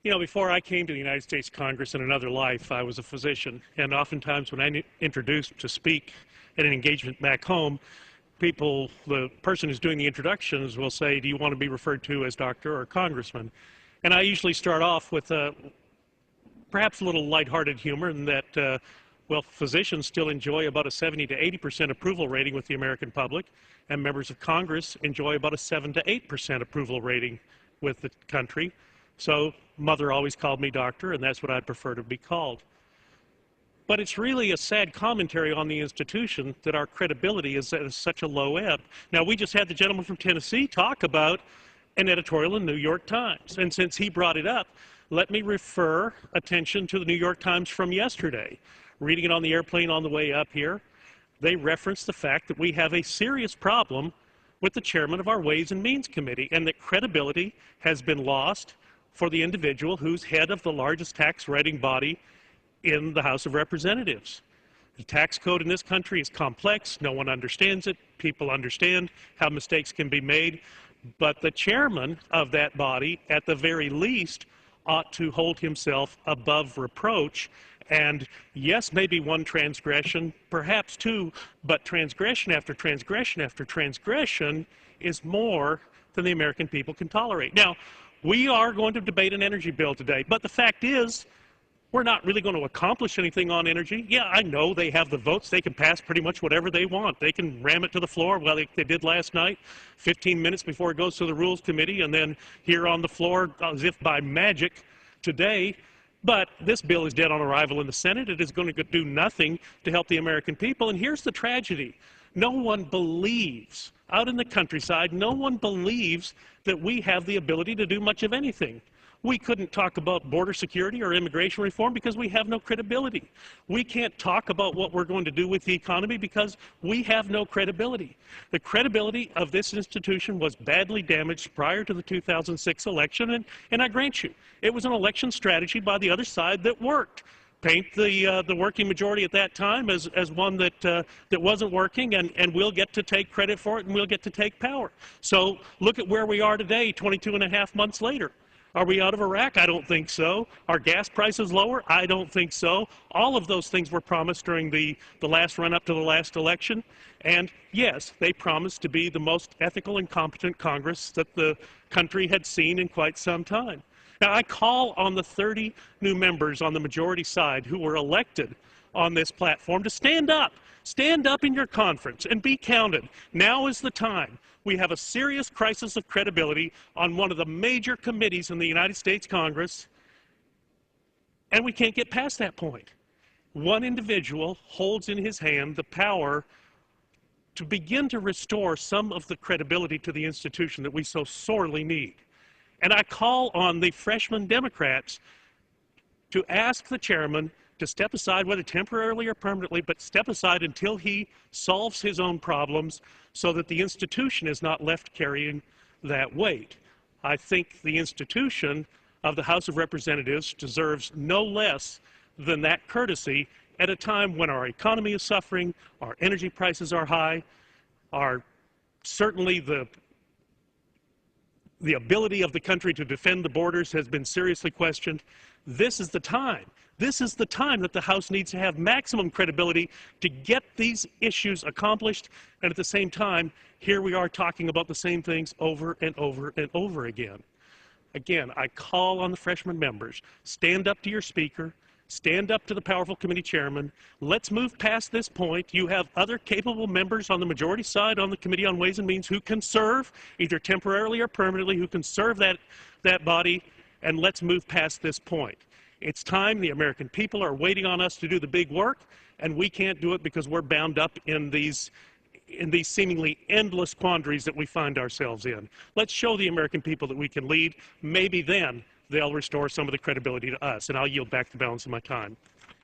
You know, before I came to the United States Congress in another life, I was a physician, and oftentimes when I'm introduced to speak at an engagement back home, the person who's doing the introductions will say, do you want to be referred to as doctor or congressman? And I usually start off with perhaps a little lighthearted humor in that, well, physicians still enjoy about a 70 to 80% approval rating with the American public, and members of Congress enjoy about a 7 to 8% approval rating with the country. So mother always called me doctor, and that's what I'd prefer to be called. But it's really a sad commentary on the institution that our credibility is at such a low ebb. Now, we just had the gentleman from Tennessee talk about an editorial in the New York Times. And since he brought it up, let me refer attention to the New York Times from yesterday. Reading it on the airplane on the way up here, they referenced the fact that we have a serious problem with the chairman of our Ways and Means Committee, and that credibility has been lost for the individual who's head of the largest tax writing body in the House of Representatives. The tax code in this country is complex. No one understands it. People understand how mistakes can be made. But the chairman of that body, at the very least, ought to hold himself above reproach. And yes, maybe one transgression, perhaps two, but transgression after transgression after transgression is more than the American people can tolerate. Now, we are going to debate an energy bill today, but the fact is, we're not really going to accomplish anything on energy. Yeah, I know they have the votes. They can pass pretty much whatever they want. They can ram it to the floor, well, they did last night, 15 minutes before it goes to the Rules Committee, and then here on the floor, as if by magic, today. But this bill is dead on arrival in the Senate. It is going to do nothing to help the American people. And here's the tragedy. No one believes, out in the countryside, no one believes that we have the ability to do much of anything. We couldn't talk about border security or immigration reform because we have no credibility. We can't talk about what we're going to do with the economy because we have no credibility. The credibility of this institution was badly damaged prior to the 2006 election, and I grant you, it was an election strategy by the other side that worked. Paint the working majority at that time as one that wasn't working, and we'll get to take credit for it, and we'll get to take power. So look at where we are today, 22 and a half months later. Are we out of Iraq? I don't think so. Are gas prices lower? I don't think so. All of those things were promised during the last run-up to the last election. And yes, they promised to be the most ethical and competent Congress that the country had seen in quite some time. Now, I call on the 30 new members on the majority side who were elected on this platform to stand up. Stand up in your conference and be counted. Now is the time. We have a serious crisis of credibility on one of the major committees in the United States Congress, and we can't get past that point. One individual holds in his hand the power to begin to restore some of the credibility to the institution that we so sorely need. And I call on the freshman Democrats to ask the chairman to step aside, whether temporarily or permanently, but step aside until he solves his own problems so that the institution is not left carrying that weight. I think the institution of the House of Representatives deserves no less than that courtesy at a time when our economy is suffering, our energy prices are high, certainly the ability of the country to defend the borders has been seriously questioned. This is the time. This is the time that the House needs to have maximum credibility to get these issues accomplished, and at the same time, here we are talking about the same things over and over and over again. Again, I call on the freshman members, stand up to your speaker, stand up to the powerful committee chairman. Let's move past this point. You have other capable members on the majority side on the Committee on Ways and Means who can serve, either temporarily or permanently, who can serve that body, and let's move past this point. It's time. The American people are waiting on us to do the big work, and we can't do it because we're bound up in these seemingly endless quandaries that we find ourselves in. Let's show the American people that we can lead. Maybe then they'll restore some of the credibility to us, and I'll yield back the balance of my time.